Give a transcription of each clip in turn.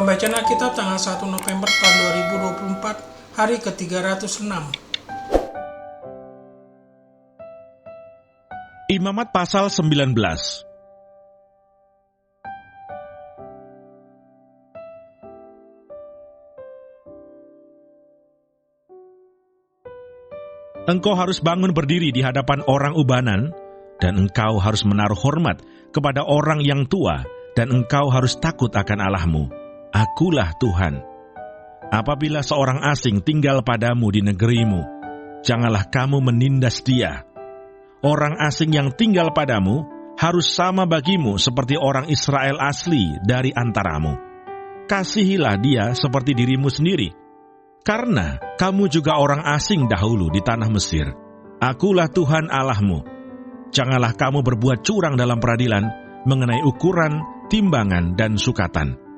Pembacaan Alkitab tanggal 1 November tahun 2024, hari ke-306. Imamat pasal 19. Engkau harus bangun berdiri di hadapan orang ubanan, dan engkau harus menaruh hormat kepada orang yang tua, dan engkau harus takut akan Allahmu. Akulah Tuhan. Apabila seorang asing tinggal padamu di negerimu, janganlah kamu menindas dia. Orang asing yang tinggal padamu harus sama bagimu seperti orang Israel asli dari antaramu. Kasihilah dia seperti dirimu sendiri, karena kamu juga orang asing dahulu di tanah Mesir. Akulah Tuhan Allahmu. Janganlah kamu berbuat curang dalam peradilan mengenai ukuran, timbangan, dan sukatan.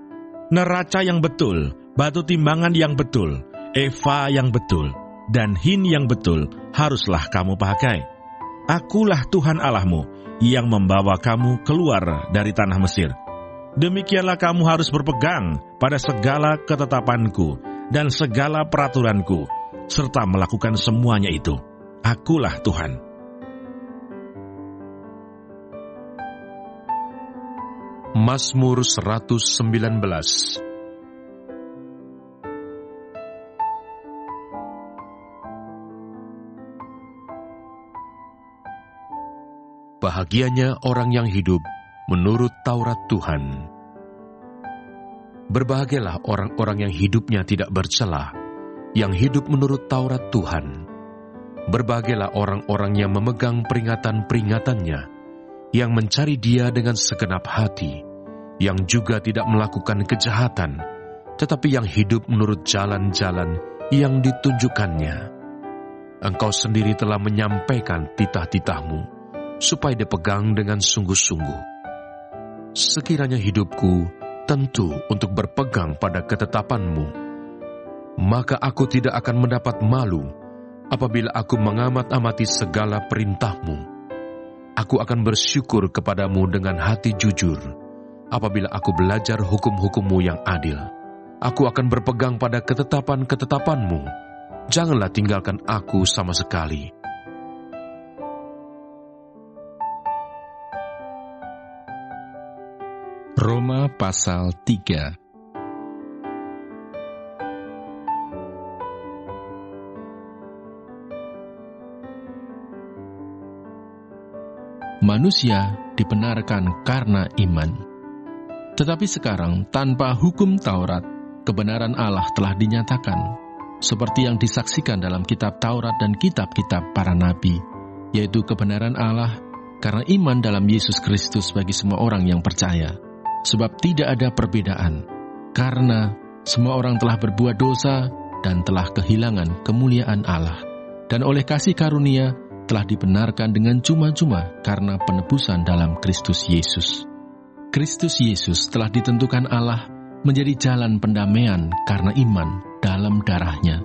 Neraca yang betul, batu timbangan yang betul, eva yang betul, dan hin yang betul haruslah kamu pakai. Akulah Tuhan Allahmu yang membawa kamu keluar dari tanah Mesir. Demikianlah kamu harus berpegang pada segala ketetapanku dan segala peraturanku, serta melakukan semuanya itu. Akulah Tuhan. Mazmur 119. Bahagianya orang yang hidup menurut Taurat Tuhan. Berbahagialah orang-orang yang hidupnya tidak bercela, yang hidup menurut Taurat Tuhan. Berbahagialah orang-orang yang memegang peringatan-peringatannya, yang mencari Dia dengan segenap hati, yang juga tidak melakukan kejahatan, tetapi yang hidup menurut jalan-jalan yang ditunjukkannya. Engkau sendiri telah menyampaikan titah-titahmu, supaya dipegang dengan sungguh-sungguh. Sekiranya hidupku tentu untuk berpegang pada ketetapanmu, maka aku tidak akan mendapat malu apabila aku mengamat-amati segala perintahmu. Aku akan bersyukur kepadamu dengan hati jujur, apabila aku belajar hukum-hukummu yang adil. Aku akan berpegang pada ketetapan-ketetapanmu. Janganlah tinggalkan aku sama sekali. Roma pasal 3. Manusia dibenarkan karena iman. Tetapi sekarang, tanpa hukum Taurat, kebenaran Allah telah dinyatakan, seperti yang disaksikan dalam kitab Taurat dan kitab-kitab para nabi, yaitu kebenaran Allah karena iman dalam Yesus Kristus bagi semua orang yang percaya. Sebab tidak ada perbedaan, karena semua orang telah berbuat dosa dan telah kehilangan kemuliaan Allah, dan oleh kasih karunia telah dibenarkan dengan cuma-cuma karena penebusan dalam Kristus Yesus. Kristus Yesus telah ditentukan Allah menjadi jalan pendamaian karena iman dalam darahnya.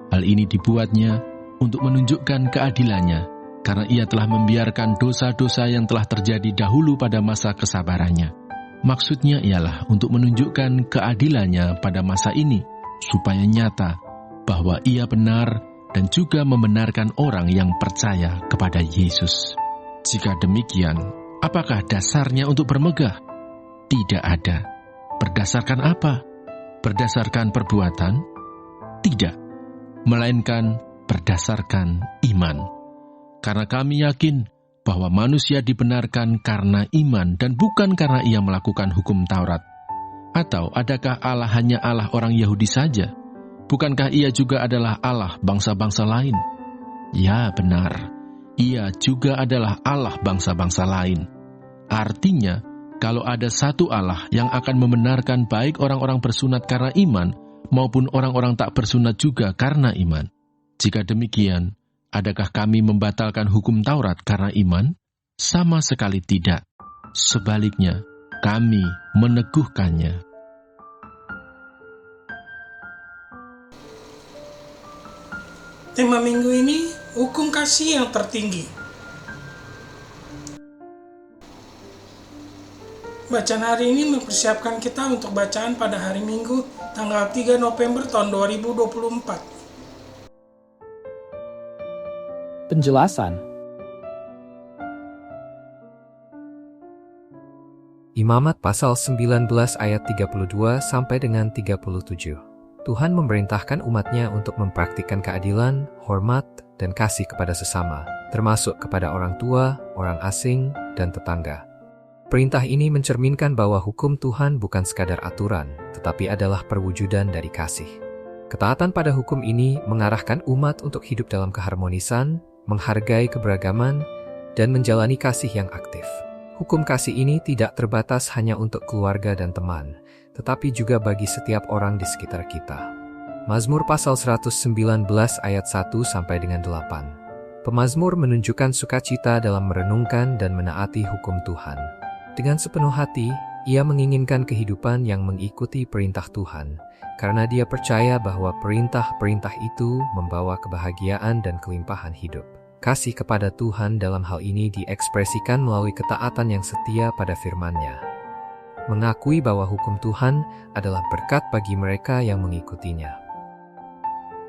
Hal ini dibuatnya untuk menunjukkan keadilannya, karena Ia telah membiarkan dosa-dosa yang telah terjadi dahulu pada masa kesabarannya. Maksudnya ialah untuk menunjukkan keadilannya pada masa ini, supaya nyata bahwa Ia benar dan juga membenarkan orang yang percaya kepada Yesus. Jika demikian, apakah dasarnya untuk bermegah? Tidak ada. Berdasarkan apa? Berdasarkan perbuatan? Tidak, melainkan berdasarkan iman. Karena kami yakin bahwa manusia dibenarkan karena iman dan bukan karena ia melakukan hukum Taurat. Atau adakah Allah hanya Allah orang Yahudi saja? Bukankah Ia juga adalah Allah bangsa-bangsa lain? Ya, benar. Ia juga adalah Allah bangsa-bangsa lain. Artinya, kalau ada satu Allah yang akan membenarkan baik orang-orang bersunat karena iman, maupun orang-orang tak bersunat juga karena iman. Jika demikian, adakah kami membatalkan hukum Taurat karena iman? Sama sekali tidak. Sebaliknya, kami meneguhkannya. Tema minggu ini, hukum kasih yang tertinggi. Bacaan hari ini mempersiapkan kita untuk bacaan pada hari Minggu, tanggal 3 November tahun 2024. Penjelasan. Imamat pasal 19 ayat 32 sampai dengan 37. Tuhan memerintahkan umatnya untuk mempraktikkan keadilan, hormat, dan kasih kepada sesama, termasuk kepada orang tua, orang asing, dan tetangga. Perintah ini mencerminkan bahwa hukum Tuhan bukan sekadar aturan, tetapi adalah perwujudan dari kasih. Ketaatan pada hukum ini mengarahkan umat untuk hidup dalam keharmonisan, menghargai keberagaman, dan menjalani kasih yang aktif. Hukum kasih ini tidak terbatas hanya untuk keluarga dan teman, tetapi juga bagi setiap orang di sekitar kita. Mazmur pasal 119 ayat 1 sampai dengan 8. Pemazmur menunjukkan sukacita dalam merenungkan dan menaati hukum Tuhan. Dengan sepenuh hati, ia menginginkan kehidupan yang mengikuti perintah Tuhan, karena dia percaya bahwa perintah-perintah itu membawa kebahagiaan dan kelimpahan hidup. Kasih kepada Tuhan dalam hal ini diekspresikan melalui ketaatan yang setia pada firman-Nya. Mengakui bahwa hukum Tuhan adalah berkat bagi mereka yang mengikutinya.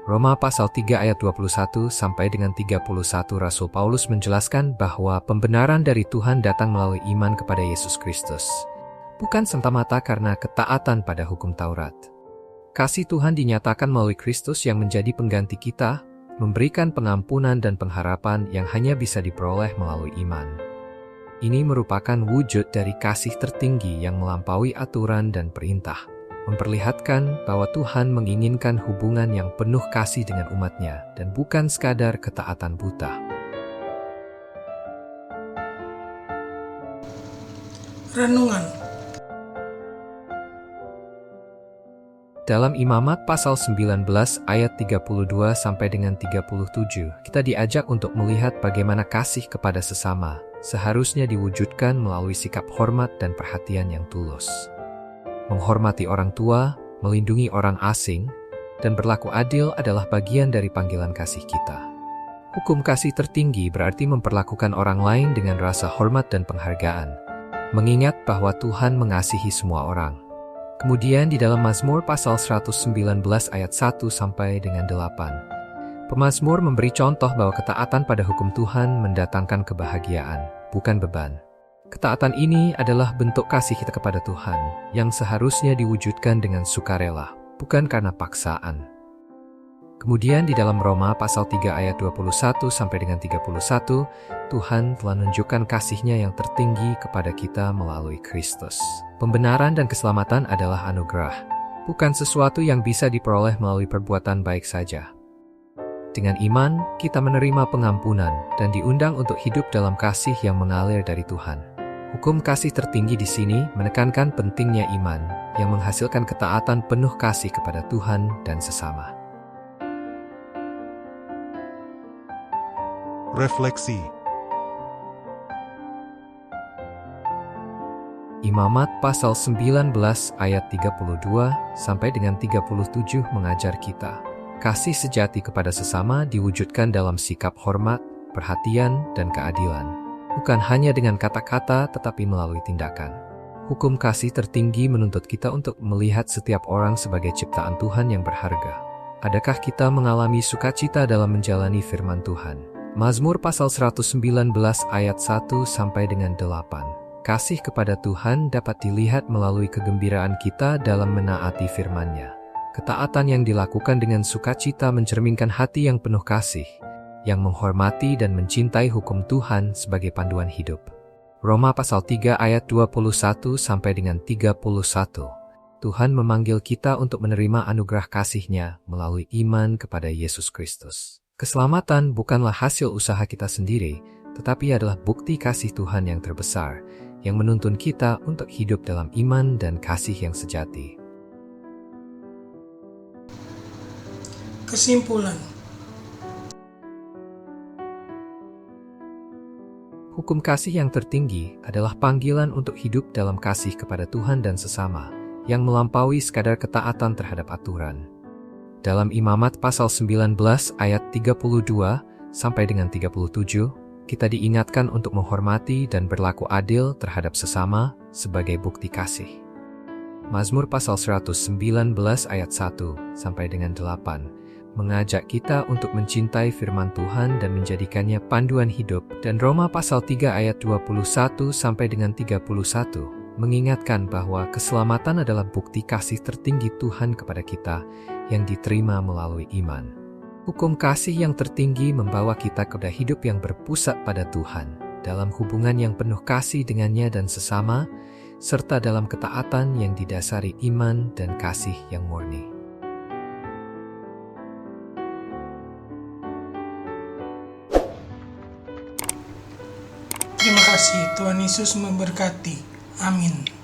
Roma pasal 3 ayat 21 sampai dengan 31 Rasul Paulus menjelaskan bahwa pembenaran dari Tuhan datang melalui iman kepada Yesus Kristus, bukan semata-mata karena ketaatan pada hukum Taurat. Kasih Tuhan dinyatakan melalui Kristus yang menjadi pengganti kita, memberikan pengampunan dan pengharapan yang hanya bisa diperoleh melalui iman. Ini merupakan wujud dari kasih tertinggi yang melampaui aturan dan perintah, memperlihatkan bahwa Tuhan menginginkan hubungan yang penuh kasih dengan umatnya dan bukan sekadar ketaatan buta. Renungan. Dalam Imamat pasal 19 ayat 32 sampai dengan 37, kita diajak untuk melihat bagaimana kasih kepada sesama seharusnya diwujudkan melalui sikap hormat dan perhatian yang tulus. Menghormati orang tua, melindungi orang asing, dan berlaku adil adalah bagian dari panggilan kasih kita. Hukum kasih tertinggi berarti memperlakukan orang lain dengan rasa hormat dan penghargaan, mengingat bahwa Tuhan mengasihi semua orang. Kemudian di dalam Mazmur pasal 119 ayat 1 sampai dengan 8, pemazmur memberi contoh bahwa ketaatan pada hukum Tuhan mendatangkan kebahagiaan, bukan beban. Ketaatan ini adalah bentuk kasih kita kepada Tuhan yang seharusnya diwujudkan dengan sukarela, bukan karena paksaan. Kemudian di dalam Roma pasal 3 ayat 21 sampai dengan 31, Tuhan telah menunjukkan kasih-Nya yang tertinggi kepada kita melalui Kristus. Pembenaran dan keselamatan adalah anugerah, bukan sesuatu yang bisa diperoleh melalui perbuatan baik saja. Dengan iman, kita menerima pengampunan dan diundang untuk hidup dalam kasih yang mengalir dari Tuhan. Hukum kasih tertinggi di sini menekankan pentingnya iman yang menghasilkan ketaatan penuh kasih kepada Tuhan dan sesama. Refleksi. Imamat pasal 19 ayat 32 sampai dengan 37 mengajar kita. Kasih sejati kepada sesama diwujudkan dalam sikap hormat, perhatian, dan keadilan. Bukan hanya dengan kata-kata tetapi melalui tindakan. Hukum kasih tertinggi menuntut kita untuk melihat setiap orang sebagai ciptaan Tuhan yang berharga. Adakah kita mengalami sukacita dalam menjalani firman Tuhan? Mazmur pasal 119 ayat 1 sampai dengan 8. Kasih kepada Tuhan dapat dilihat melalui kegembiraan kita dalam menaati firman-Nya. Ketaatan yang dilakukan dengan sukacita mencerminkan hati yang penuh kasih, yang menghormati dan mencintai hukum Tuhan sebagai panduan hidup. Roma pasal 3 ayat 21 sampai dengan 31. Tuhan memanggil kita untuk menerima anugerah kasih-Nya melalui iman kepada Yesus Kristus. Keselamatan bukanlah hasil usaha kita sendiri, tetapi adalah bukti kasih Tuhan yang terbesar, yang menuntun kita untuk hidup dalam iman dan kasih yang sejati. Kesimpulan. Hukum kasih yang tertinggi adalah panggilan untuk hidup dalam kasih kepada Tuhan dan sesama, yang melampaui sekadar ketaatan terhadap aturan. Dalam Imamat pasal 19 ayat 32 sampai dengan 37, kita diingatkan untuk menghormati dan berlaku adil terhadap sesama sebagai bukti kasih. Mazmur pasal 119 ayat 1 sampai dengan 8 mengajak kita untuk mencintai firman Tuhan dan menjadikannya panduan hidup, dan Roma pasal 3 ayat 21 sampai dengan 31 mengingatkan bahwa keselamatan adalah bukti kasih tertinggi Tuhan kepada kita yang diterima melalui iman. Hukum kasih yang tertinggi membawa kita kepada hidup yang berpusat pada Tuhan, dalam hubungan yang penuh kasih dengannya dan sesama, serta dalam ketaatan yang didasari iman dan kasih yang murni. Terima kasih, Tuhan Yesus memberkati. Amin.